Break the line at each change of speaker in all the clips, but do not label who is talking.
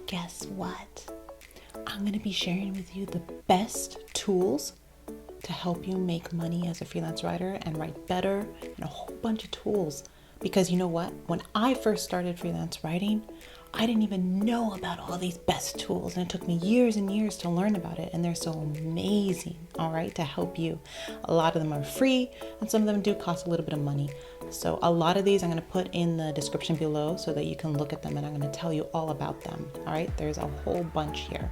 guess what? I'm going to be sharing with you the best tools to help you make money as a freelance writer and write better, and a whole bunch of tools. Because you know what? When I first started freelance writing, I didn't even know about all these best tools, and it took me years and years to learn about it, and they're so amazing, all right, to help you. A lot of them are free, and some of them do cost a little bit of money. So a lot of these I'm going to put in the description below so that you can look at them, and I'm going to tell you all about them, all right? There's a whole bunch here.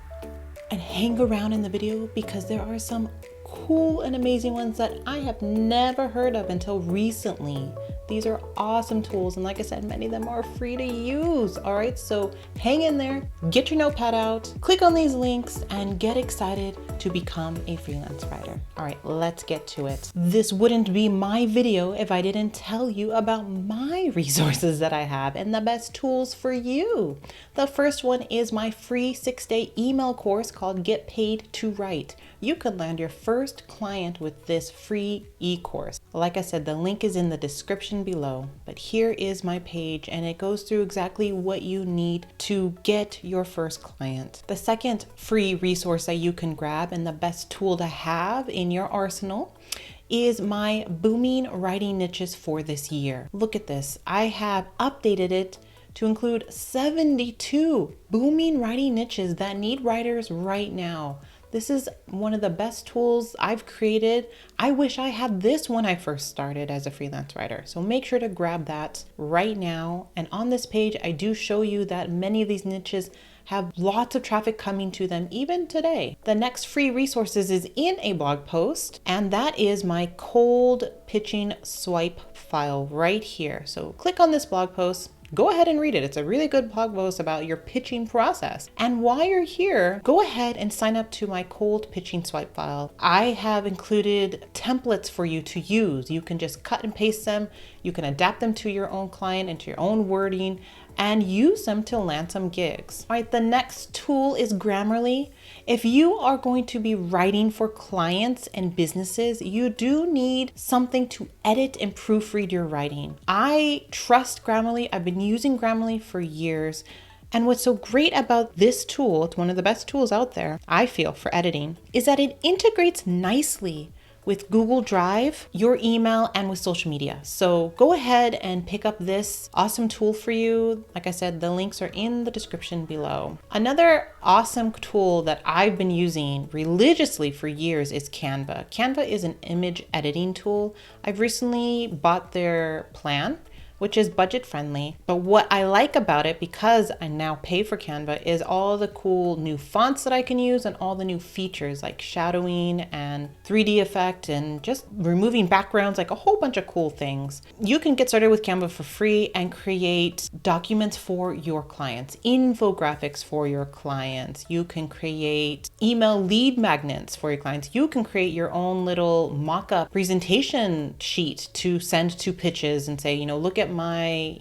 And hang around in the video because there are some cool and amazing ones that I have never heard of until recently. These are awesome tools, and like I said, many of them are free to use. All right, so hang in there, get your notepad out, click on these links, and get excited to become a freelance writer. All right, let's get to it. This wouldn't be my video if I didn't tell you about my resources that I have and the best tools for you. The first one is my free 6-day email course called Get Paid to Write. You could land your first client with this free e-course. Like I said, the link is in the description below, but here is my page, and it goes through exactly what you need to get your first client. The second free resource that you can grab and the best tool to have in your arsenal is my booming writing niches for this year. Look at this. I have updated it to include 72 booming writing niches that need writers right now. This is one of the best tools I've created. I wish I had this when I first started as a freelance writer. So make sure to grab that right now. And on this page, I do show you that many of these niches have lots of traffic coming to them even today. The next free resources is in a blog post, and that is my cold pitching swipe file right here. So click on this blog post. Go ahead and read it. It's a really good blog post about your pitching process. And while you're here, go ahead and sign up to my cold pitching swipe file. I have included templates for you to use. You can just cut and paste them. You can adapt them to your own client and to your own wording and use them to land some gigs. All right, the next tool is Grammarly. If you are going to be writing for clients and businesses, you do need something to edit and proofread your writing. I trust Grammarly. I've been using Grammarly for years. And what's so great about this tool, it's one of the best tools out there, I feel, for editing, is that it integrates nicely with Google Drive, your email, and with social media. So go ahead and pick up this awesome tool for you. Like I said, the links are in the description below. Another awesome tool that I've been using religiously for years is Canva. Canva is an image editing tool. I've recently bought their plan, which is budget friendly. But what I like about it, because I now pay for Canva, is all the cool new fonts that I can use and all the new features like shadowing and 3D effect and just removing backgrounds, like a whole bunch of cool things. You can get started with Canva for free and create documents for your clients, infographics for your clients. You can create email lead magnets for your clients. You can create your own little mock-up presentation sheet to send to pitches and say, you know, look at my,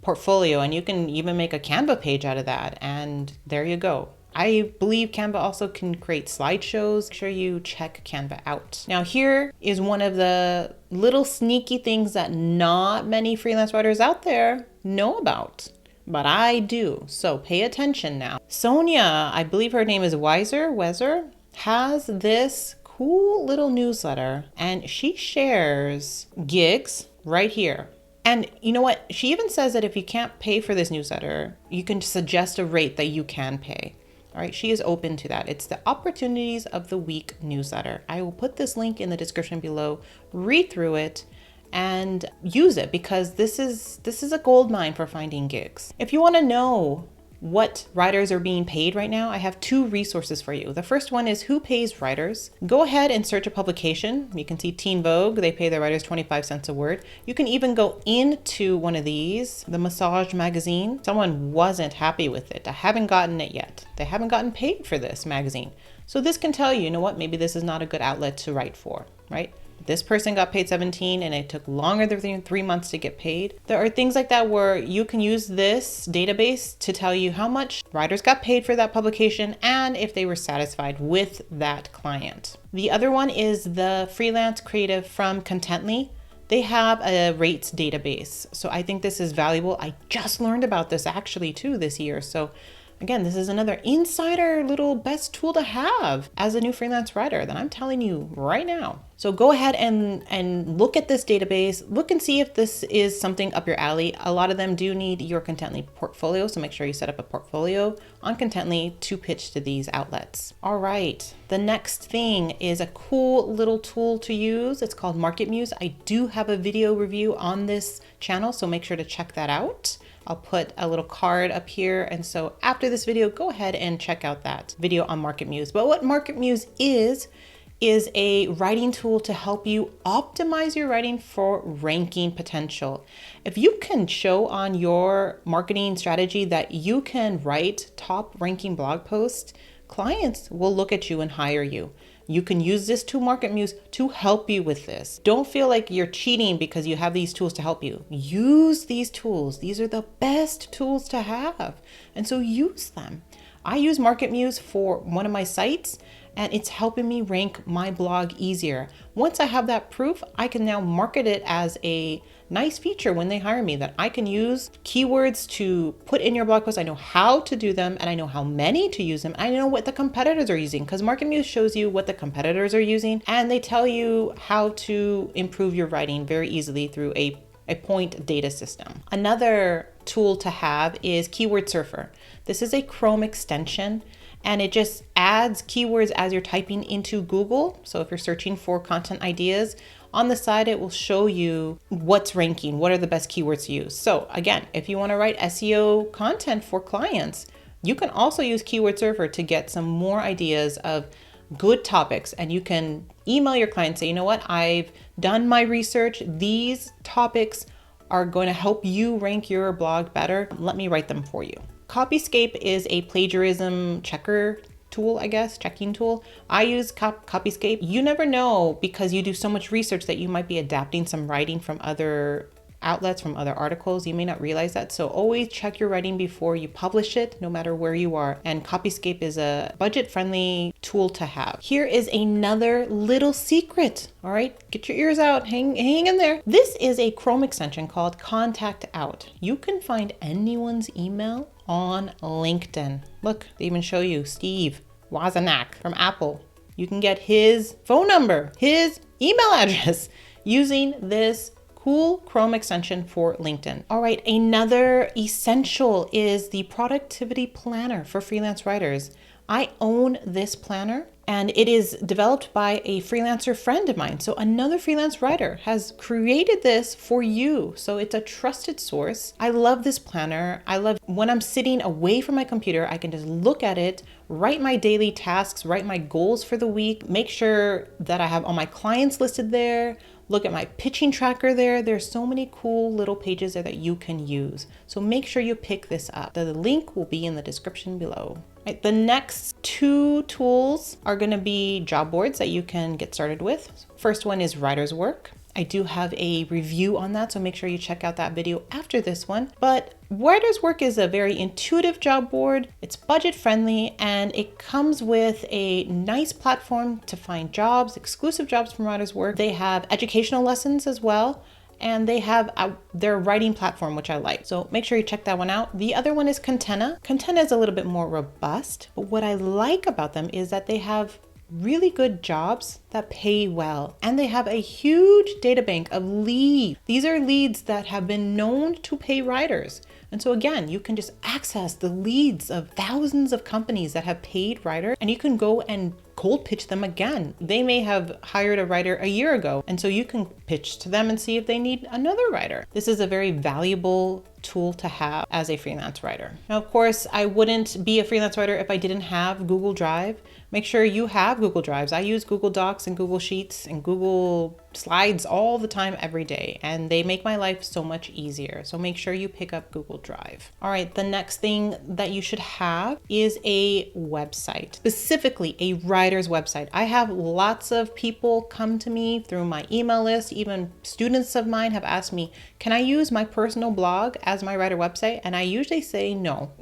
portfolio, and you can even make a Canva page out of that. And there you go. I believe Canva also can create slideshows. Make sure you check Canva out. Now, here is one of the little sneaky things that not many freelance writers out there know about, but I do. So pay attention now. Sonia, I believe her name is Wezer, has this cool little newsletter, and she shares gigs right here. And you know what? She even says that if you can't pay for this newsletter, you can suggest a rate that you can pay. All right, she is open to that. It's the Opportunities of the Week newsletter. I will put this link in the description below. Read through it and use it, because this is a gold mine for finding gigs. If you want to know what writers are being paid right now, I have two resources for you. The first one is Who Pays Writers. Go ahead and search a publication. You can see Teen Vogue, they pay their writers 25 cents a word. You can even go into one of these, the Massage magazine. Someone wasn't happy with it. I haven't gotten it yet. They haven't gotten paid for this magazine. So this can tell you, you know what, maybe this is not a good outlet to write for, right? This person got paid 17 and it took longer than 3 months to get paid. There are things like that where you can use this database to tell you how much writers got paid for that publication and if they were satisfied with that client. The other one is the Freelance Creative from Contently. They have a rates database. So I think this is valuable. I just learned about this actually too this year. So Again, this is another insider little best tool to have as a new freelance writer that I'm telling you right now. So go ahead and look at this database, look and see if this is something up your alley. A lot of them do need your Contently portfolio, so make sure you set up a portfolio on Contently to pitch to these outlets. All right, the next thing is a cool little tool to use. It's called MarketMuse. I do have a video review on this channel, so make sure to check that out. I'll put a little card up here. And so after this video, go ahead and check out that video on MarketMuse. But what MarketMuse is a writing tool to help you optimize your writing for ranking potential. If you can show on your marketing strategy that you can write top ranking blog posts, clients will look at you and hire you. You can use this tool, MarketMuse, to help you with this. Don't feel like you're cheating because you have these tools to help you. Use these tools. These are the best tools to have. And so use them. I use MarketMuse for one of my sites, and it's helping me rank my blog easier. Once I have that proof, I can now market it as a nice feature when they hire me, that I can use keywords to put in your blog post. I know how to do them, and I know how many to use them. I know what the competitors are using, because MarketMuse shows you what the competitors are using, and they tell you how to improve your writing very easily through a point data system. Another tool to have is Keyword Surfer. This is a Chrome extension, and it just adds keywords as you're typing into Google. So if you're searching for content ideas, on the side, it will show you what's ranking, what are the best keywords to use. So again, if you want to write SEO content for clients, you can also use Keyword Surfer to get some more ideas of good topics, and you can email your client, say, you know what, I've done my research. These topics are going to help you rank your blog better. Let me write them for you. Copyscape is a plagiarism checker tool, I guess, checking tool. I use Copyscape. You never know, because you do so much research, that you might be adapting some writing from other outlets, from other articles. You may not realize that. So always check your writing before you publish it, no matter where you are. And Copyscape is a budget-friendly tool to have. Here is another little secret. All right, get your ears out, hang in there. This is a Chrome extension called Contact Out. You can find anyone's email on LinkedIn. Look, they even show you Steve Wozniak from Apple. You can get his phone number, his email address using this cool Chrome extension for LinkedIn. All right, another essential is the productivity planner for freelance writers. I own this planner, and it is developed by a freelancer friend of mine. So another freelance writer has created this for you. So it's a trusted source. I love this planner. I love when I'm sitting away from my computer, I can just look at it, write my daily tasks, write my goals for the week, make sure that I have all my clients listed there, look at my pitching tracker there. There's so many cool little pages there that you can use. So make sure you pick this up. The link will be in the description below. Right, the next two tools are going to be job boards that you can get started with. First one is Writer's Work. I do have a review on that, so make sure you check out that video after this one. But Writer's Work is a very intuitive job board. It's budget friendly, and it comes with a nice platform to find jobs, exclusive jobs from Writer's Work. They have educational lessons as well, and they have their writing platform, which I like. So make sure you check that one out. The other one is Contena. Contena is a little bit more robust, but what I like about them is that they have really good jobs that pay well, and they have a huge data bank of leads. These are leads that have been known to pay writers. And so again, you can just access the leads of thousands of companies that have paid writers, and you can go and cold pitch them again. They may have hired a writer a year ago, and so you can pitch to them and see if they need another writer. This is a very valuable tool to have as a freelance writer. Now, of course, I wouldn't be a freelance writer if I didn't have Google Drive. Make sure you have Google Drives. I use Google Docs and Google Sheets and Google Slides all the time, every day, and they make my life so much easier. So make sure you pick up Google Drive. All right, the next thing that you should have is a website, specifically a writer's website. I have lots of people come to me through my email list. Even students of mine have asked me, can I use my personal blog as my writer website? And I usually say no.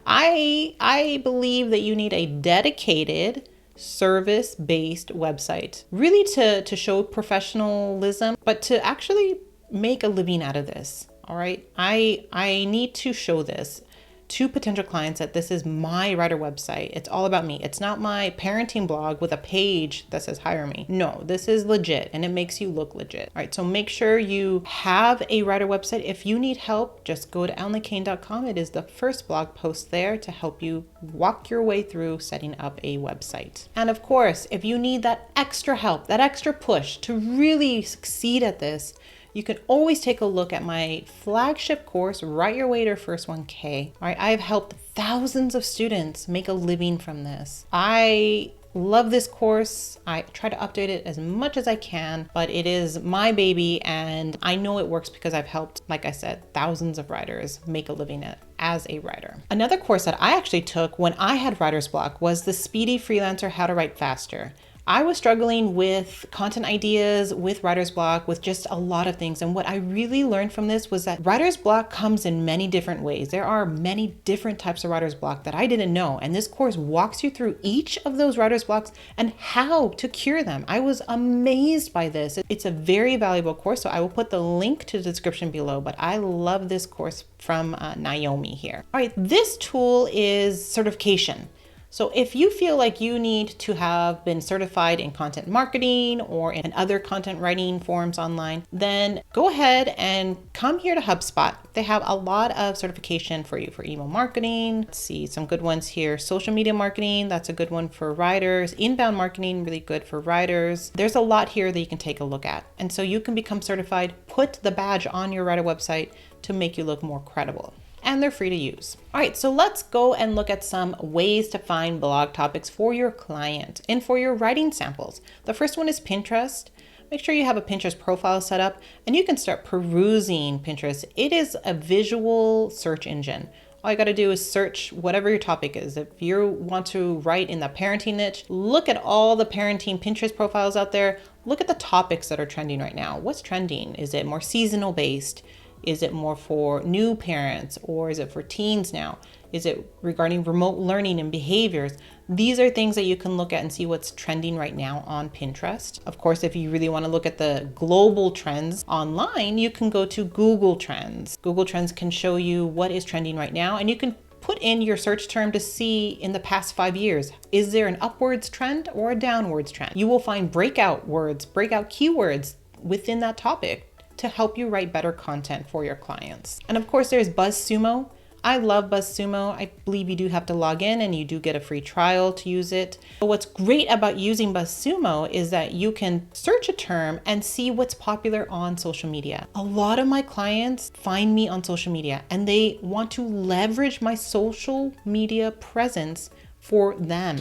I believe that you need a dedicated service-based website, really to show professionalism, but to actually make a living out of this. All right, I need to show this. to potential clients that this is my writer website. It's all about me. It's not my parenting blog with a page that says hire me. No, this is legit and it makes you look legit. All right, so make sure you have a writer website. If you need help, just go to ellenlecane.com. It is the first blog post there to help you walk your way through setting up a website. And of course, if you need that extra help, that extra push to really succeed at this, you can always take a look at my flagship course, Write Your Way to Your First 1K. All right, I've helped thousands of students make a living from this. I love this course. I try to update it as much as I can, but it is my baby and I know it works because I've helped, like I said, thousands of writers make a living as a writer. Another course that I actually took when I had writer's block was the Speedy Freelancer How to Write Faster. I was struggling with content ideas, with writer's block, with just a lot of things. And what I really learned from this was that writer's block comes in many different ways. There are many different types of writer's block that I didn't know. And this course walks you through each of those writer's blocks and how to cure them. I was amazed by this. It's a very valuable course. So I will put the link to the description below, but I love this course from Naomi here. All right, this tool is certification. So if you feel like you need to have been certified in content marketing or in other content writing forums online, then go ahead and come here to HubSpot. They have a lot of certification for you for email marketing. Let's see some good ones here. Social media marketing, that's a good one for writers. Inbound marketing, really good for writers. There's a lot here that you can take a look at. And so you can become certified, put the badge on your writer website to make you look more credible. And they're free to use. All right, so let's go and look at some ways to find blog topics for your client and for your writing samples. The first one is Pinterest. Make sure you have a Pinterest profile set up and you can start perusing Pinterest. It is a visual search engine. All you got to do is search whatever your topic is. If you want to write in the parenting niche, look at all the parenting Pinterest profiles out there. Look at the topics that are trending right now. What's trending? Is it more seasonal based? Is it more for new parents or is it for teens now? Is it regarding remote learning and behaviors? These are things that you can look at and see what's trending right now on Pinterest. Of course, if you really want to look at the global trends online, you can go to Google Trends. Google Trends can show you what is trending right now and you can put in your search term to see in the past 5 years, is there an upwards trend or a downwards trend? You will find breakout words, breakout keywords within that topic to help you write better content for your clients. And of course, there's Buzzsumo. I love Buzzsumo. I believe you do have to log in and you do get a free trial to use it. But what's great about using Buzzsumo is that you can search a term and see what's popular on social media. A lot of my clients find me on social media and they want to leverage my social media presence for them,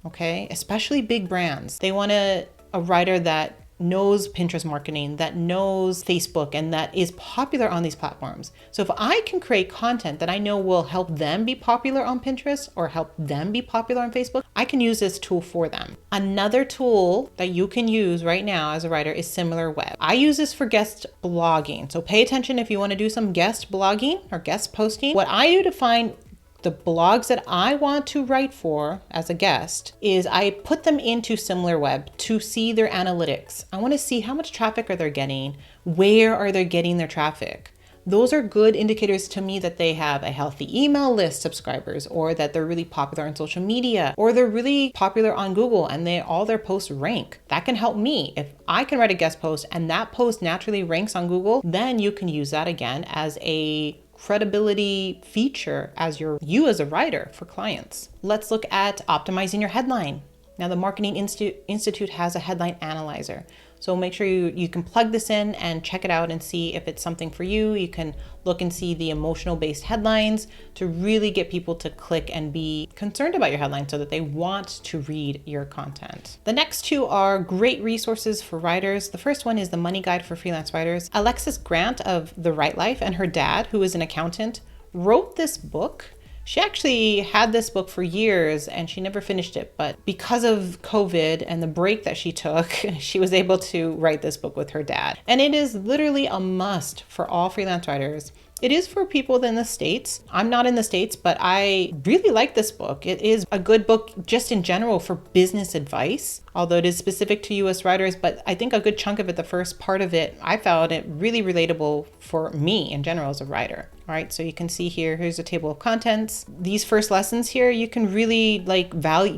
okay? Especially big brands. They want a writer that knows Pinterest marketing, that knows Facebook, and that is popular on these platforms. So if I can create content that I know will help them be popular on Pinterest or help them be popular on Facebook, I can use this tool for them. Another tool that you can use right now as a writer is SimilarWeb. I use this for guest blogging. So pay attention if you want to do some guest blogging or guest posting. What I do to find the blogs that I want to write for as a guest is I put them into SimilarWeb to see their analytics. I want to see how much traffic are they getting, where are they getting their traffic. Those are good indicators to me that they have a healthy email list subscribers or that they're really popular on social media or they're really popular on Google and all their posts rank. That can help me. If I can write a guest post and that post naturally ranks on Google, then you can use that again as a credibility feature as you as a writer for clients. Let's look at optimizing your headline. Now the Marketing Institute has a headline analyzer. So make sure you can plug this in and check it out and see if it's something for you. You can look and see the emotional based headlines to really get people to click and be concerned about your headline so that they want to read your content. The next two are great resources for writers. The first one is the Money Guide for Freelance Writers. Alexis Grant of The Right Life and her dad, who is an accountant, wrote this book. She actually had this book for years and she never finished it, but because of COVID and the break that she took, she was able to write this book with her dad. And it is literally a must for all freelance writers It is for people in the States. I'm not in the States, but I really like this book. It is a good book just in general for business advice, although it is specific to US writers, but I think a good chunk of it, the first part of it, I found it really relatable for me in general as a writer. All right, so you can see here's a table of contents. These first lessons here, you can really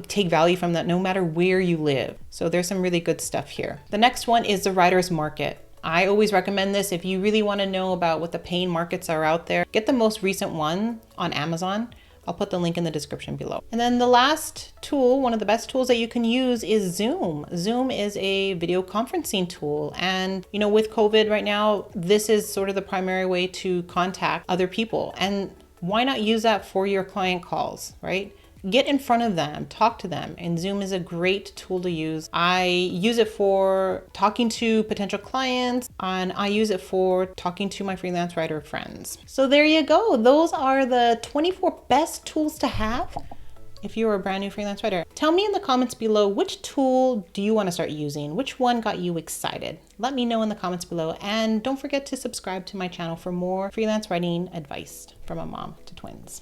take value from that no matter where you live. So there's some really good stuff here. The next one is the writer's market. I always recommend this if you really want to know about what the paying markets are out there. Get the most recent one on Amazon. I'll put the link in the description below. And then the last tool, one of the best tools that you can use is Zoom. Zoom is a video conferencing tool. And with COVID right now, this is sort of the primary way to contact other people. And why not use that for your client calls, right? Get in front of them, talk to them, and Zoom is a great tool to use. I use it for talking to potential clients, and I use it for talking to my freelance writer friends. So there you go. Those are the 24 best tools to have if you're a brand new freelance writer. Tell me in the comments below, which tool do you want to start using? Which one got you excited? Let me know in the comments below, and don't forget to subscribe to my channel for more freelance writing advice from a mom to twins.